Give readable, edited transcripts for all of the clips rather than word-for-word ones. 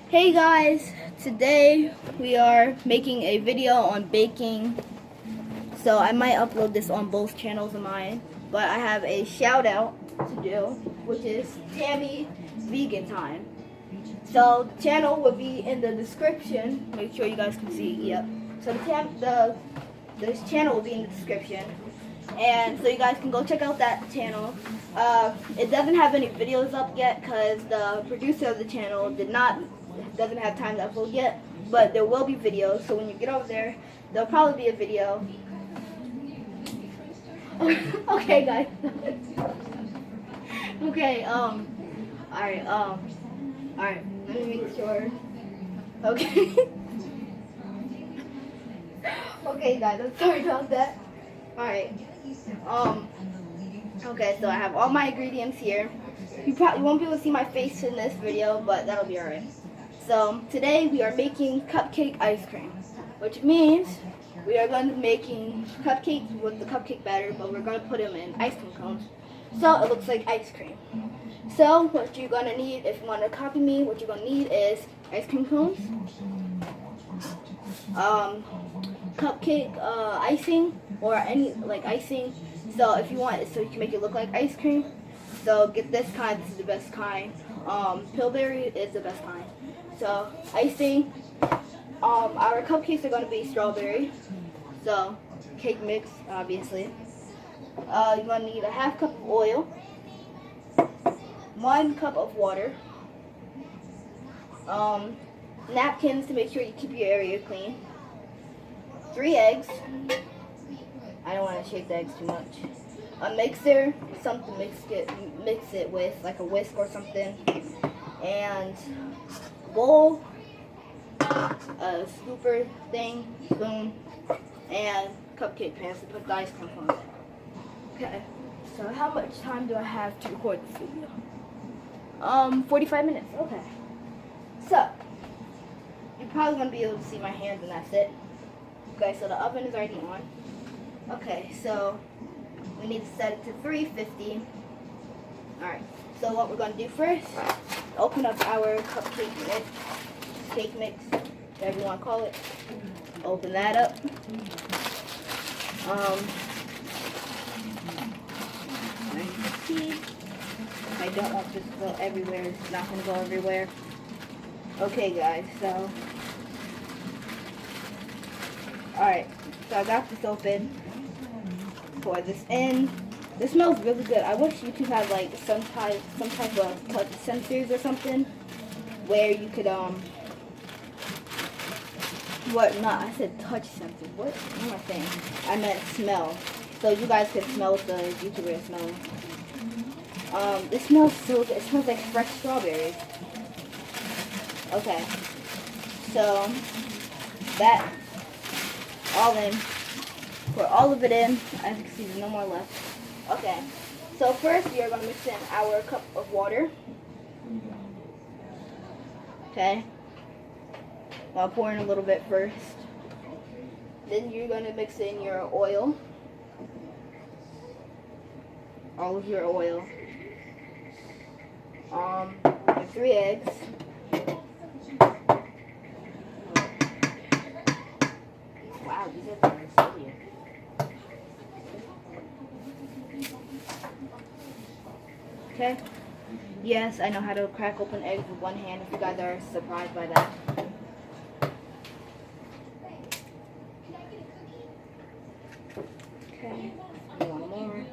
Hey guys, today we are making a video on baking. So I might upload this on both channels of mine, but I have a shout out to do, which is Tammy Vegan Time. So the channel will be in the description. Make sure you guys can see. Yep. So this channel will be in the description, and so you guys can go check out that channel. It doesn't have any videos up yet because the producer of the channel doesn't have time to upload yet, but there will be videos. So when you get over there, there'll probably be a video. Okay, guys. Okay. Alright. Alright. Let me make sure. Okay. Okay, guys. I'm sorry about that. Alright. Okay, so I have all my ingredients here. You probably won't be able to see my face in this video, but that'll be alright. So today we are making cupcake ice cream, which means we are going to be making cupcakes with the cupcake batter, but we're going to put them in ice cream cones, so it looks like ice cream. So what you're going to need, if you want to copy me, what you're going to need is ice cream cones, cupcake icing, or any like icing. So if you want it so you can make it look like ice cream, so get this kind. This is the best kind. Pillsbury is the best kind. So icing. Our cupcakes are going to be strawberry. So cake mix, obviously. You're going to need a half cup of oil, 1 cup of water, napkins to make sure you keep your area clean, 3 eggs. I don't want to shake the eggs too much. A mixer, something to mix it with, like a whisk or something, and bowl, a scooper thing, spoon, and cupcake pans to put the ice cream on it. Okay, so how much time do I have to record this video? 45 minutes. Okay. So you're probably gonna be able to see my hands, and that's it. Okay, so the oven is already on. Okay, so we need to set it to 350. Alright, so what we're going to do first, open up our cake mix, whatever you want to call it. Open that up. I don't want this to go everywhere. It's not going to go everywhere. Okay, guys, so alright, so I got this open. Pour this in. This smells really good. I wish YouTube had like some type of touch sensors or something where you could I said touch sensor. What am I saying? I meant smell. So you guys could smell what the YouTuber is smelling. This smells so good. It smells like fresh strawberries. Okay. So that all in. Pour all of it in. As you can see, there's no more left. Okay. So first, we are going to mix in our cup of water. Okay. I'll pour in a little bit first. Then you're going to mix in your oil. All of your oil. Your 3 eggs. Wow, these are very silly. Okay. Yes, I know how to crack open eggs with one hand, if you guys are surprised by that. Okay. One more.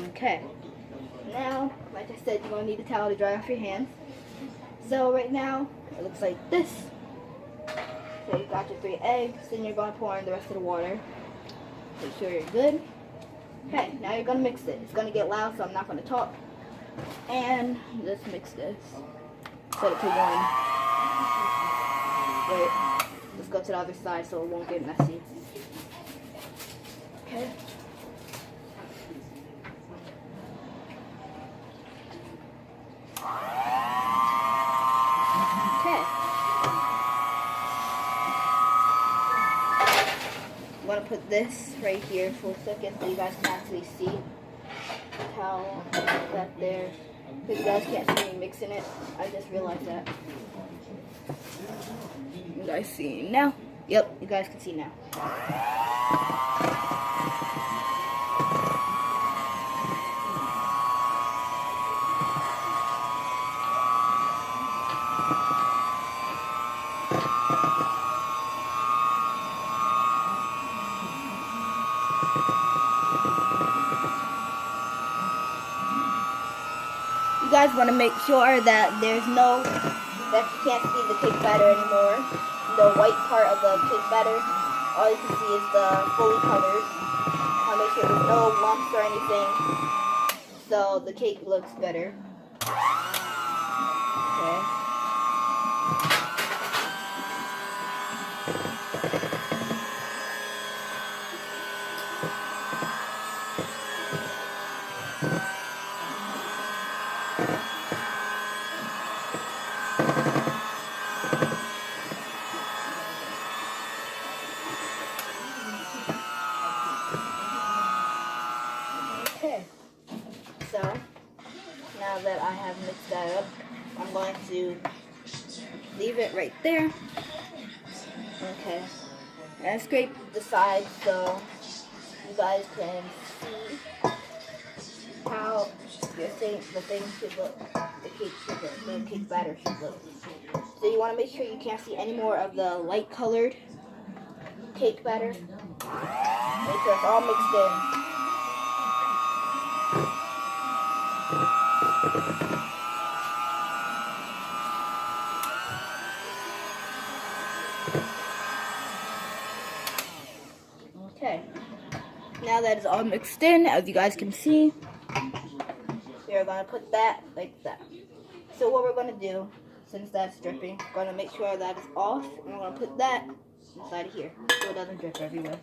Okay. Now, like I said, you're going to need a towel to dry off your hands. So right now, it looks like this. So you got your 3 eggs, then you're going to pour in the rest of the water. Make sure you're good. Okay, now you're going to mix it. It's going to get loud, so I'm not going to talk. And let's mix this. Set it to 1. Wait, let's go to the other side so it won't get messy. Okay. I'm going to put this right here for a second so you guys can actually see. back there. Because you guys can't see me mixing it. I just realized that. You guys see now? Yep, you guys can see now. You guys want to make sure that that you can't see the cake batter anymore. The white part of the cake batter, all you can see is the fully covered. Want to make sure there's no lumps or anything, so the cake looks better. Okay. So, now that I have mixed that up, I'm going to leave it right there. Okay. And scrape the sides so you guys can see how the thing should look, the cake batter should look. So you want to make sure you can't see any more of the light colored cake batter. Make sure it's all mixed in. Okay, now that it's all mixed in, as you guys can see, we are going to put that like that. So what we're going to do, since that's dripping, we're going to make sure that it's off, and we're going to put that inside of here so it doesn't drip everywhere.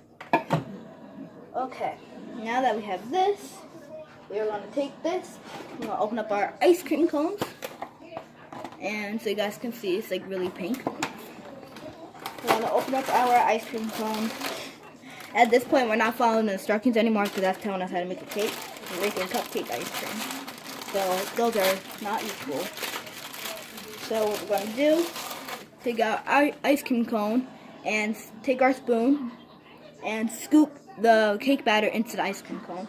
Okay, now that we have this, we are going to take this, we're going to open up our ice cream cones, and so you guys can see it's like really pink. We're going to open up our ice cream cones. At this point, we're not following the instructions anymore because that's telling us how to make a cake. We're making cupcake ice cream. So those are not equal. So what we're going to do, take out our ice cream cone and take our spoon and scoop the cake batter into the ice cream cone.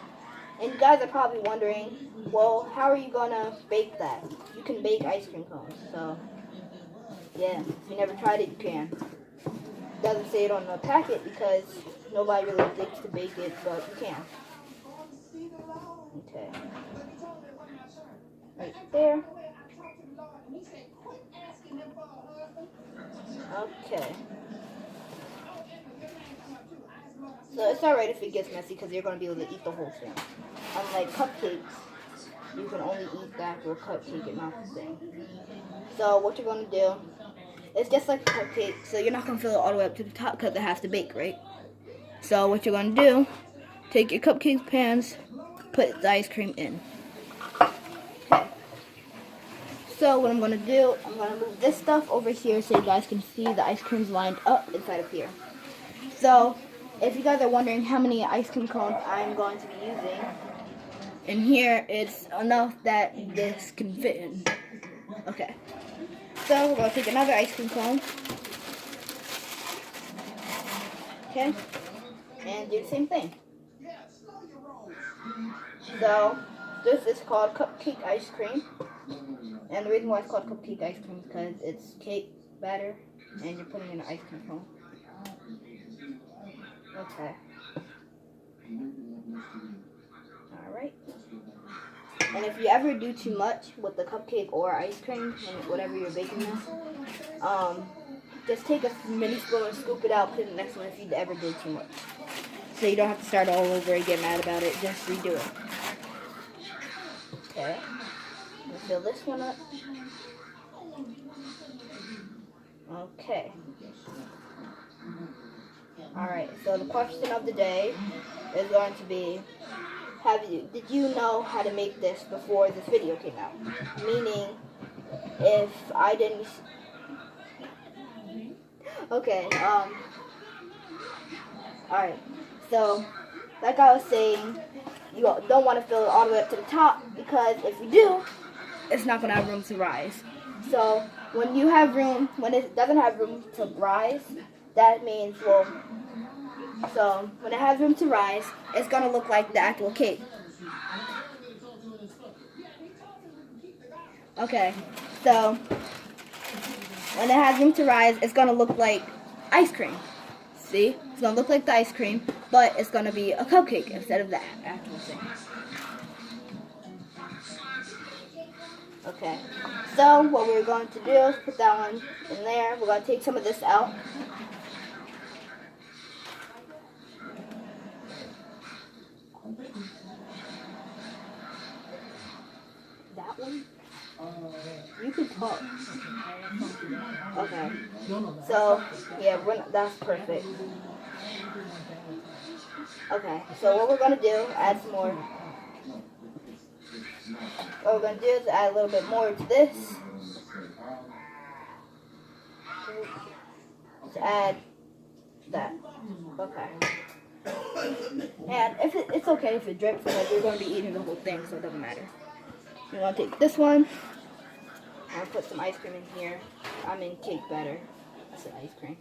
And you guys are probably wondering, well, how are you going to bake that? You can bake ice cream cones. So yeah, if you never tried it, you can. It doesn't say it on the packet because nobody really thinks to bake it, but you can. Okay. Right there. Okay. So it's alright if it gets messy because you're going to be able to eat the whole thing. Unlike cupcakes, you can only eat the actual cupcake and not the thing. So what you're going to do, it's just like a cupcake, so you're not going to fill it all the way up to the top because it has to bake, right? So what you're going to do, take your cupcake pans, put the ice cream in. Okay. So what I'm going to do, I'm going to move this stuff over here so you guys can see the ice cream's lined up inside of here. So if you guys are wondering how many ice cream cones I'm going to be using, in here it's enough that this can fit in. Okay. So we're going to take another ice cream cone. Okay. And do the same thing. So this is called cupcake ice cream. And the reason why it's called cupcake ice cream is because it's cake batter and you're putting in an ice cream cone. Okay. Alright. And if you ever do too much with the cupcake or ice cream, whatever you're baking with, just take a mini spoon and scoop it out, put it in the next one if you ever did too much. So you don't have to start all over and get mad about it, just redo it. Okay. Let's fill this one up. Okay. Alright, so the question of the day is going to be, did you know how to make this before this video came out? Meaning, if I didn't... Okay, alright, so, like I was saying, you don't want to fill it all the way up to the top, because if you do, it's not going to have room to rise. So when it doesn't have room to rise, that means, so when it has room to rise, it's going to look like the actual cake. Okay, so when it has room to rise, it's going to look like ice cream. See? It's going to look like the ice cream, but it's going to be a cupcake instead of the actual thing. Okay, so what we're going to do is put that one in there. We're going to take some of this out. That one? You can talk. Okay, so yeah, that's perfect. Okay, so what we're going to do, add some more. What we're going to do is add a little bit more to this. To add that. Okay. And if it's okay if it drips because you're going to be eating the whole thing, so it doesn't matter. You want to take this one. I'll put some ice cream in here. I'm in cake batter. I said ice cream.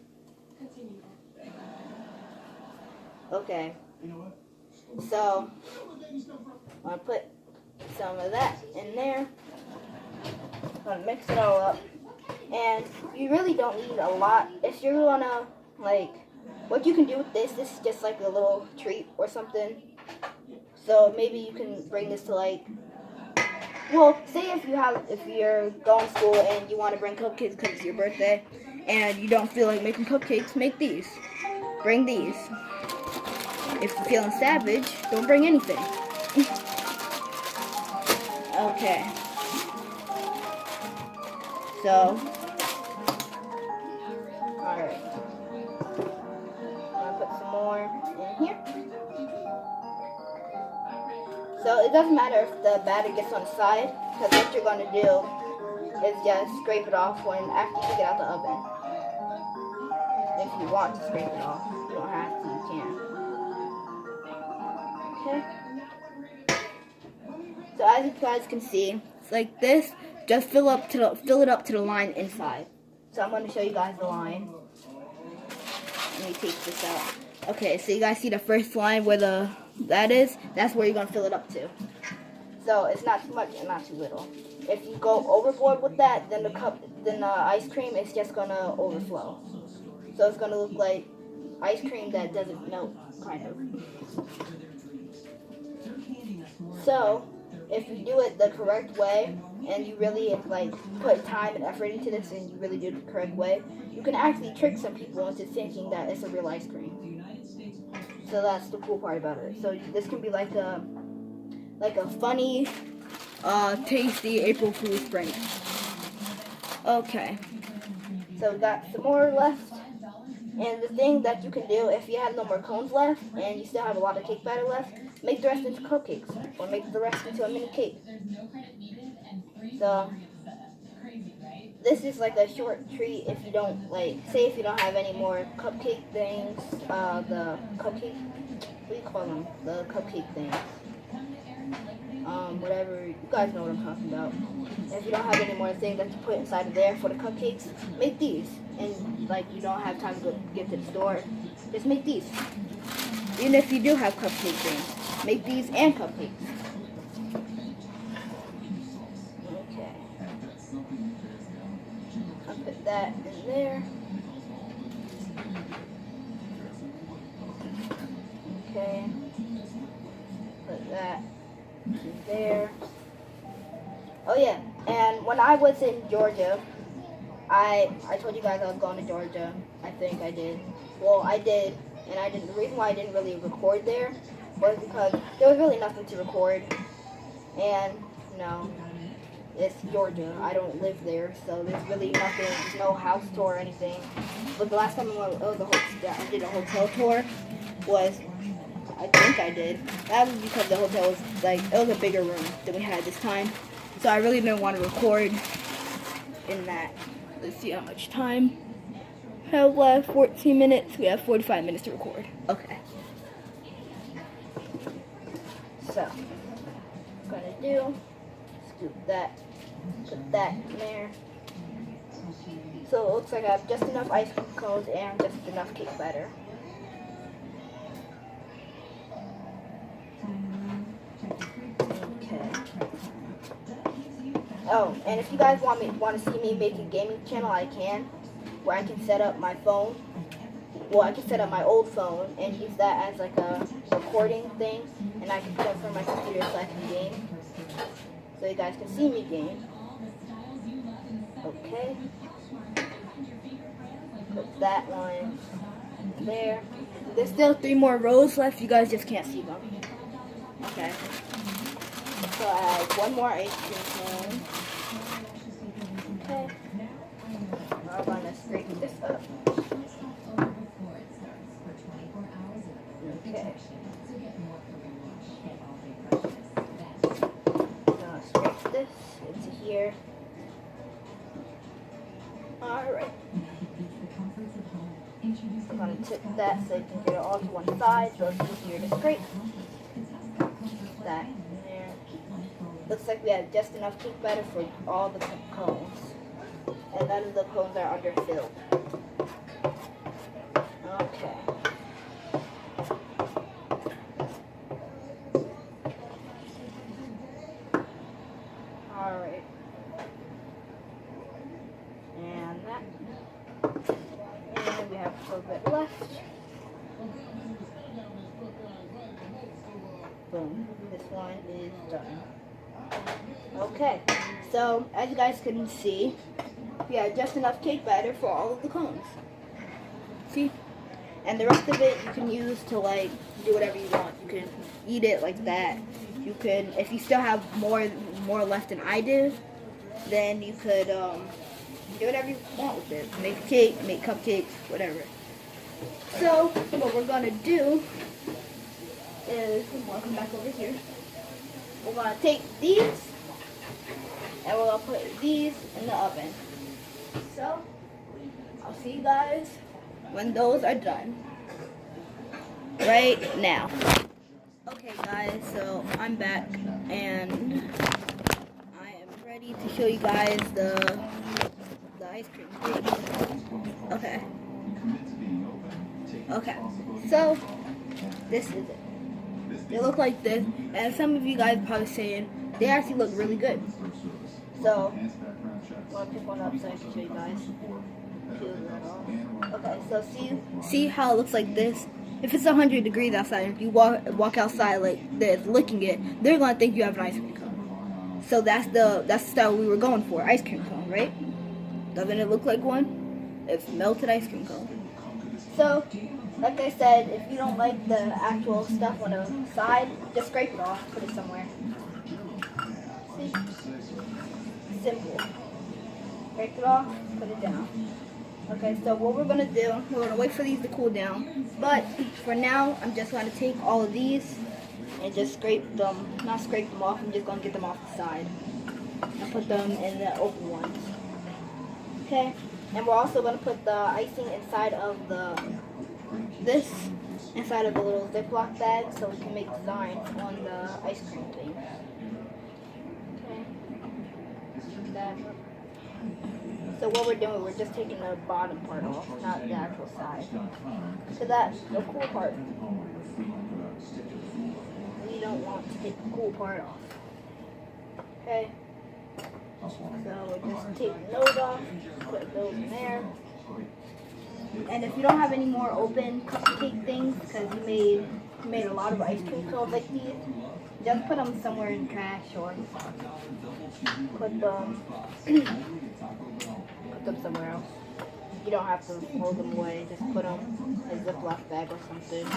Okay. So, I'm going to put some of that in there. I'm going to mix it all up. And you really don't need a lot. If you're going to, like, what you can do with this is just like a little treat or something. So maybe you can bring this to, like, well, say if you're going to school and you want to bring cupcakes because it's your birthday and you don't feel like making cupcakes, make these. Bring these. If you're feeling savage, don't bring anything. Okay. So, alright. I'm going to put some more in here. So it doesn't matter if the batter gets on the side, because what you're going to do is just scrape it off after you take it out the oven. If you want to scrape it off. You don't have to, you can. Okay. So as you guys can see, it's like this. Just fill it up to the line inside. So I'm going to show you guys the line. Let me take this out. Okay, so you guys see the first line where that is? That's where you're going to fill it up to. So it's not too much and not too little. If you go overboard with that, then the ice cream is just going to overflow. So it's going to look like ice cream that doesn't melt, kind of. So if you do it the correct way, and you really like put time and effort into this, and you really do it the correct way, you can actually trick some people into thinking that it's a real ice cream. So that's the cool part about it. So this can be like a funny, tasty April Fool's prank. Okay. So we got some more left. And the thing that you can do, if you have no more cones left, and you still have a lot of cake batter left, make the rest into cupcakes, or make the rest into a mini cake. So, this is like a short treat if you don't, like, say if you don't have any more cupcake things, the cupcake, what do you call them? The cupcake things. Whatever, you guys know what I'm talking about. If you don't have any more things that you put inside of there for the cupcakes, make these. And, like, you don't have time to go get to the store, just make these. Even if you do have cupcake things, make these and cupcakes. Okay. I'll put that in there. Okay. Put that in there. Oh yeah, and when I was in Georgia, I told you guys I was going to Georgia. I think I did. Well, I did, and I didn't. The reason why I didn't really record there was because there was really nothing to record, and it's Georgia. I don't live there, so there's really nothing. There's no house tour or anything. But the last time I did a hotel tour was, I think I did. That was because the hotel was it was a bigger room than we had this time, so I really didn't want to record in that. Let's see how much time we have left. 14 minutes. We have 45 minutes to record. Okay. So, what I'm gonna do do that. Put that in there. So it looks like I have just enough ice cream cones and just enough cake batter. Okay. Oh, and if you guys want to see me make a gaming channel, I can, where I can set up my phone. Well, I can set up my old phone and use that as like a recording thing, and I can put it from my computer so I can game. So you guys can see me game. Okay. Put that one there. There's still 3 more rows left. You guys just can't see them. Okay. So I add 1 more ice cream cone. Okay. Now I'm gonna scrape this up. Okay. Now scrape this into here. Alright. I'm going to tip that so you can get it all to one side so it's easier to scrape. That in there. Looks like we have just enough cake batter for all the cones. And none of the cones are underfilled. Okay. Alright. And that. And we have a little bit left. Boom. This one is done. Okay. So, as you guys can see, we have just enough cake batter for all of the cones. See? And the rest of it you can use to like do whatever you want. You can eat it like that. You can, if you still have more left than I do, then you could do whatever you want with it. Make a cake, make cupcakes, whatever. So what we're gonna do is, I'll come back over here. We're gonna take these and we're gonna put these in the oven. So I'll see you guys when those are done. Right now. Okay guys, so I'm back and I am ready to show you guys the ice cream cake. Okay. Okay. So this is it. They look like this, and some of you guys are probably saying they actually look really good. So I'm gonna pick one up so I can show you guys. Okay, so see how it looks like this? If it's 100 degrees outside, if you walk outside like this, licking it, they're gonna think you have an ice cream cone. So that's the style we were going for, ice cream cone, right? Doesn't it look like one? It's melted ice cream cone. So, like I said, if you don't like the actual stuff on the side, just scrape it off, put it somewhere. See? Simple. Scrape it off, put it down. Okay, so what we're going to do, we're going to wait for these to cool down. But for now, I'm just going to take all of these and just scrape them, not scrape them off, I'm just going to get them off the side. And put them in the open ones. Okay, and we're also going to put the icing inside of inside of the little Ziploc bag so we can make designs on the ice cream thing. Okay. So what we're doing, we're just taking the bottom part off, not the actual side. So that's the cool part. We don't want to take the cool part off. Okay. So we're just taking those off, put those in there. And if you don't have any more open cupcake things, because you made a lot of ice cream cones like these, just put them somewhere in the trash or put them somewhere else. You don't have to hold them away, just put them in a Ziploc bag or something.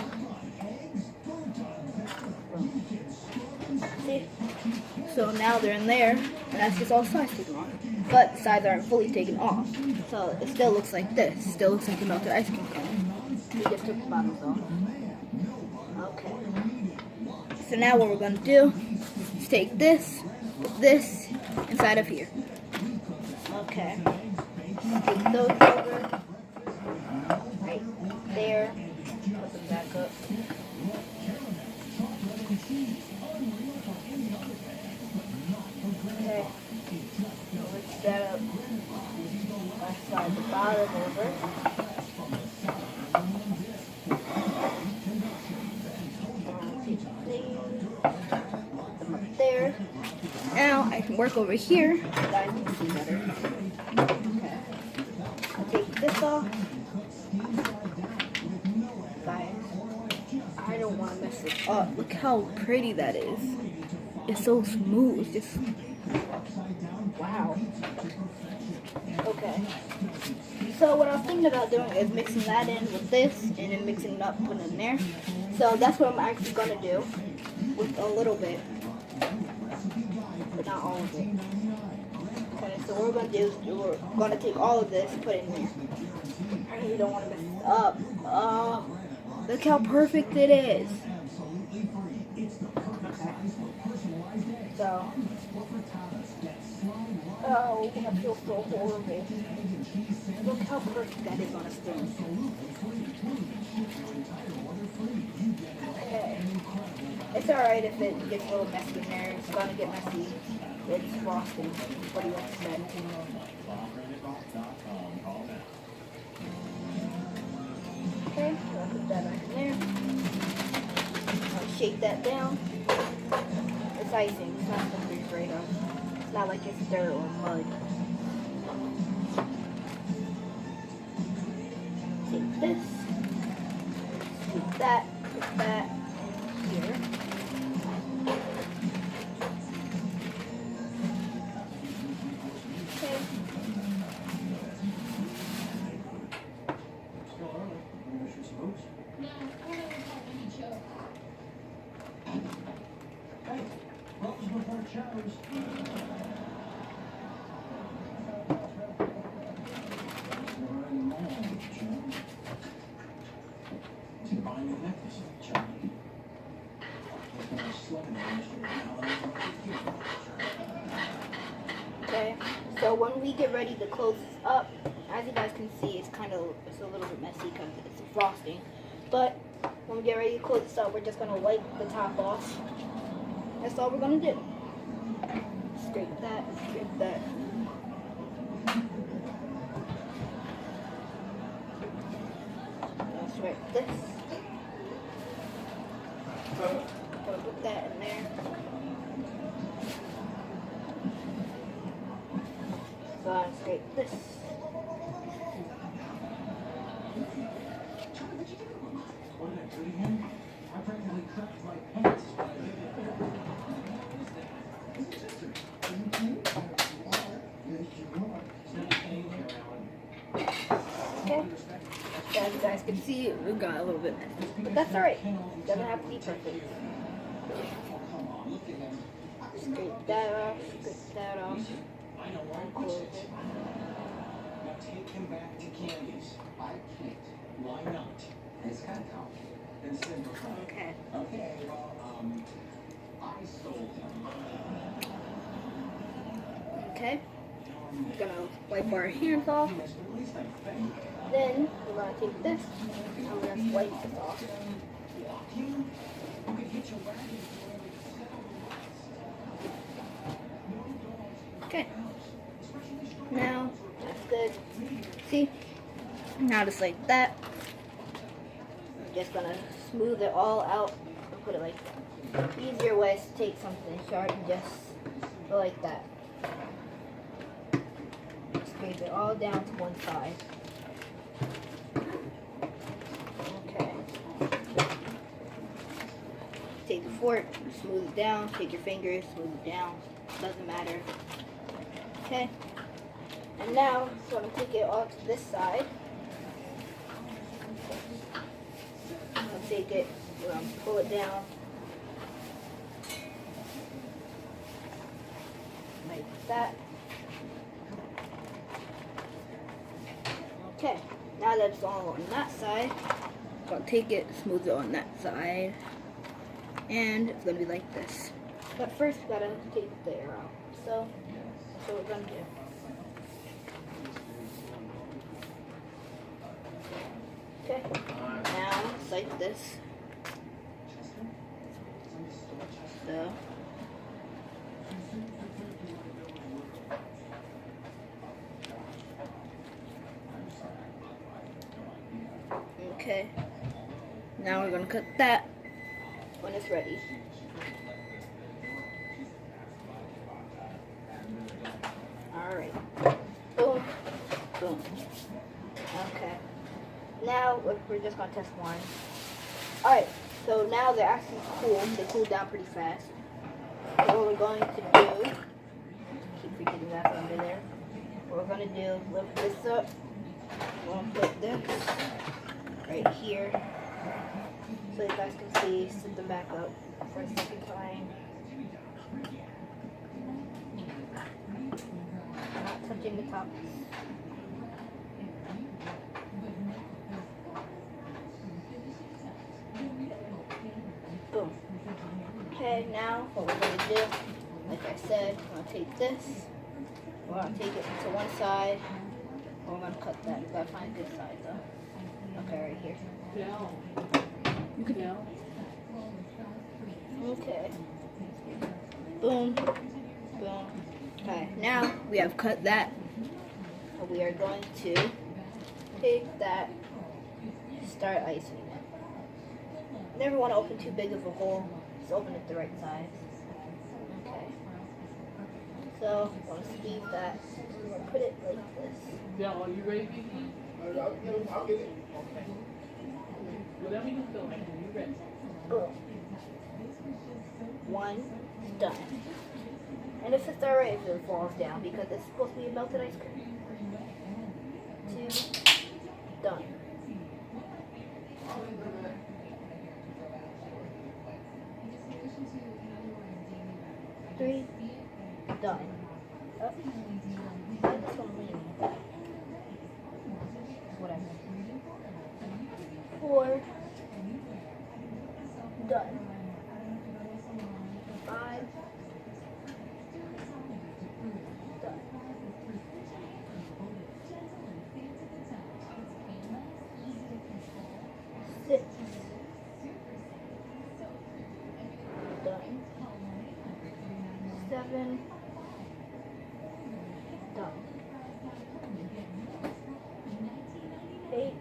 See? So now they're in there, and that's just all the sides taken off. But the sides aren't fully taken off. So it still looks like this. It still looks like a melted ice cream cone. We just took the bottoms off. Okay. So now what we're going to do is take this, put this inside of here. Okay. Take those over. Right there. Put them back up. Okay. slide the bottom over. Put them up there. Now I can work over here. You guys can see better. Okay. I'll take this off. Guys, I don't want to mess this up. Look how pretty that is. It's so smooth. Just wow. Okay. So what I was thinking about doing is mixing that in with this and then mixing it up, putting it in there. So that's what I'm actually going to do with a little bit, but not all of it. Okay, so what we're going to do is we're going to take all of this and put it in there. I really don't want to mess it up. Oh, look how perfect it is. So, oh, I feel so horrible. Look how perfect that is on a spoon. Okay. It's alright if it gets a little messy in there. It's gonna get messy. It's frosting. What do you expect? Okay, so I'll put that back in there. I'll shake that down. It's icing. It's not something to be afraid of. It's not like it's dirt or mud. Take this, scoop that, put that here. Okay. Okay, so when we get ready to close this up, as you guys can see, it's a little bit messy because it's frosting. But when we get ready to close this up, we're just gonna wipe the top off. That's all we're gonna do. Scrape that, scrape that. Let's scrape this. Gonna put that in there. So I'll scrape this. Okay. So as you guys can see, we got a little bit messy, but that's alright. It doesn't have to be perfect. Scrape that off, scrape that off. Close it. Now take him back to Candy's. I can't. Why not? It's kind of complicated. Okay. Okay, well, I stole him. Okay. We're gonna wipe our hands off. Then we're gonna take this and we're gonna wipe this off. Okay. Now that's good. See? Now just like that. I'm just gonna smooth it all out and put it like that. Easier way is to take something sharp and just go like that. Scrape it all down to one side. Okay. Take the fork, smooth it down. Take your fingers, smooth it down. Doesn't matter. Okay. And now, so I'm gonna take it all to this side. I'm gonna take it, pull it down. Like that. Okay, now that it's all on that side, I'm gonna take it, smooth it on that side, and it's gonna be like this. But first, we gotta take the air out. So that's what we're gonna do. Okay, now it's like this. So. Okay. Now we're gonna cut that when it's ready. Alright. Boom. Boom. Okay. Now we're just gonna test one. Alright, so now they're actually cool. They cool down pretty fast. So what we're going to do, keep forgetting that's under there. What we're gonna do, lift this up. We're gonna put this right here. So you guys can see, sit them back up for a second time. Not touching the tops. Boom. Okay, now what we're going to do, like I said, we're going to take this, we're going to take it to one side, and we're going to cut that. We've got to find a good side though. Okay, right here. You could do. Okay. Boom. Boom. Okay, now we have cut that. And we are going to take that, start icing it. Never want to open too big of a hole. Just open it the right size. Okay. So, I'm going to squeeze that. We're going to put it like this. Yeah, are you ready, Vicky? I'll get it. Okay. Well, let me know though, like, when you're ready. Boom. One, done. And if it's alright if it falls down because it's supposed to be a melted ice cream. Two, done. Three, done. Oh, that's one leaning. Whatever. Four, done. Five, done. Six, done. Seven, done. Eight,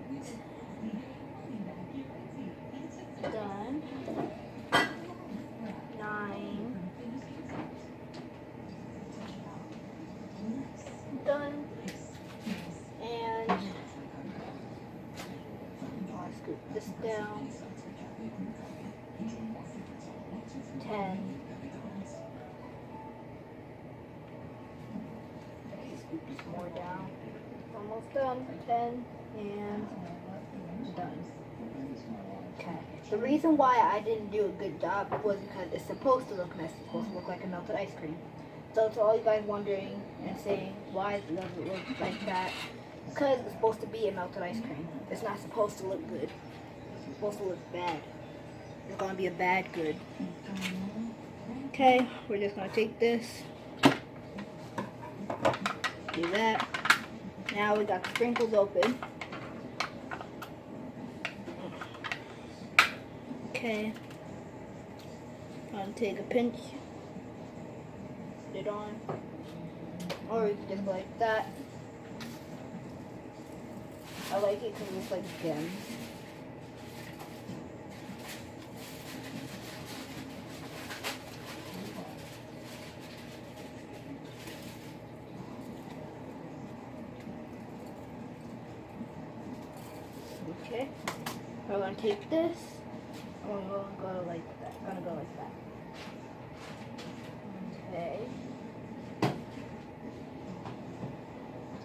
done. Nine, done. And I'll scoop this down. 10. Scoop some more down. Almost done. 10 and done. Okay. The reason why I didn't do a good job was because it's supposed to look messy. It's supposed to look like a melted ice cream. So to all you guys wondering and saying why does it look like that, because it's supposed to be a melted ice cream. It's not supposed to look good. It's supposed to look bad. It's gonna be a bad good. Okay, we're just gonna take this. Do that. Now we got the sprinkles open. Okay. I'm gonna take a pinch. Put it on. Or you can just go like that. I like it because it's like gems. Okay, we're gonna take this. I'm gonna go like that. I'm gonna go like that. Okay.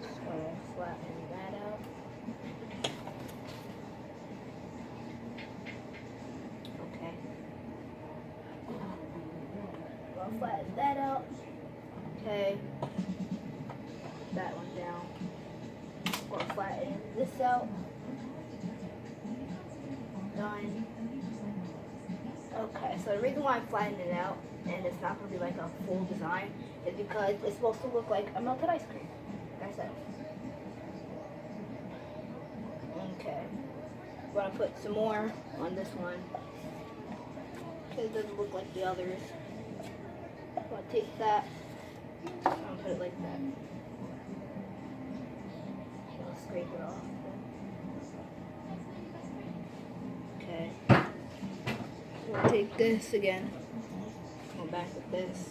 Just gonna flatten that out. Okay. Gonna flatten that out. Okay. Put that one down. Gonna flatten this out. Done. Okay, so the reason why I'm flattening it out and it's not going to be like a full design is because it's supposed to look like a melted ice cream, like I said. Okay, I'm going to put some more on this one because it doesn't look like the others. I'm going to take that, I'm going to put it like that. I'll scrape it off. we'll take this again. Go back with this.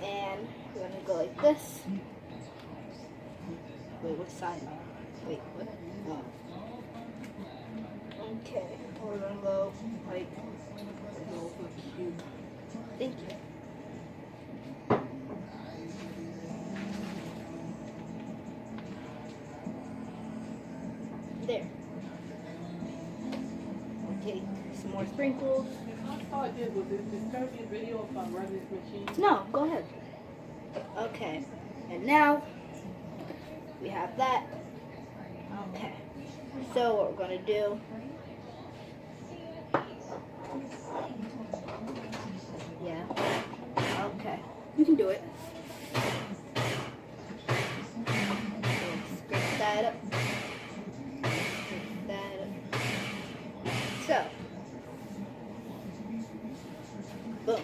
And we're gonna go like this. Wait, what side? Wait, what? Oh. Okay, we're gonna go like. Thank you. There. Okay, some more sprinkles. All I did was this turkey video of running this machine. No, go ahead. Okay, and now we have that. Okay, so what we're gonna do. Yeah. Okay, you can do it. Scrape that up. Scrape that up. So, boom.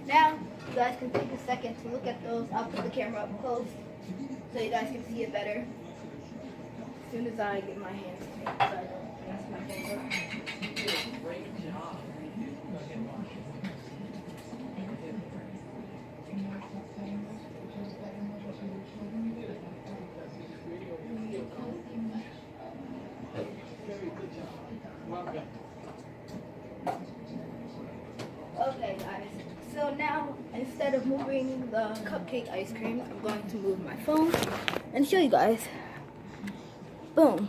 Now, you guys can take a second to look at those. I'll put the camera up close so you guys can see it better. As soon as I get my hands clean, so I don't mess my hands up. Great job. Very good job. Welcome. Okay, guys. So now, instead of moving the cupcake ice cream, I'm going to move my phone and show you guys. Boom.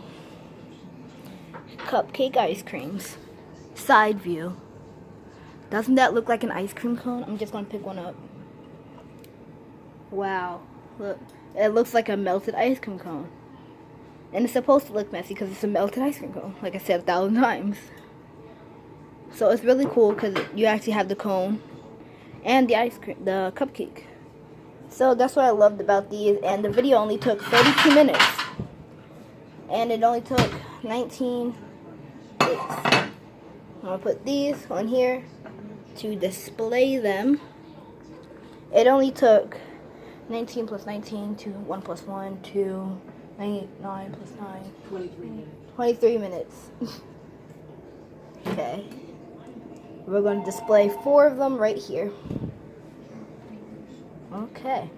Cupcake ice creams. Side view. Doesn't that look like an ice cream cone? I'm just going to pick one up. Wow. Look. It looks like a melted ice cream cone. And it's supposed to look messy because it's a melted ice cream cone. Like I said 1,000 times. So it's really cool because you actually have the cone and the ice cream, the cupcake. So that's what I loved about these. And the video only took 32 minutes. And it only took 19 days. I'm going to put these on here to display them. It only took 19 plus 19 to 1 plus 1 to 9 plus 9. 23 minutes. 23 minutes. Okay. We're going to display 4 of them right here. Okay.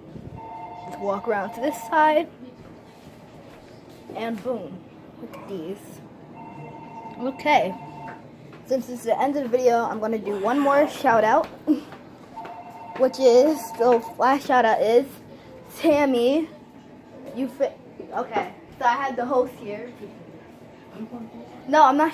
Let's walk around to this side. And boom. Look at these. Okay. Since it's the end of the video, I'm going to do one more shout out. Which is, the last shout out is Tammy. Okay. So I had the host here. No, I'm not.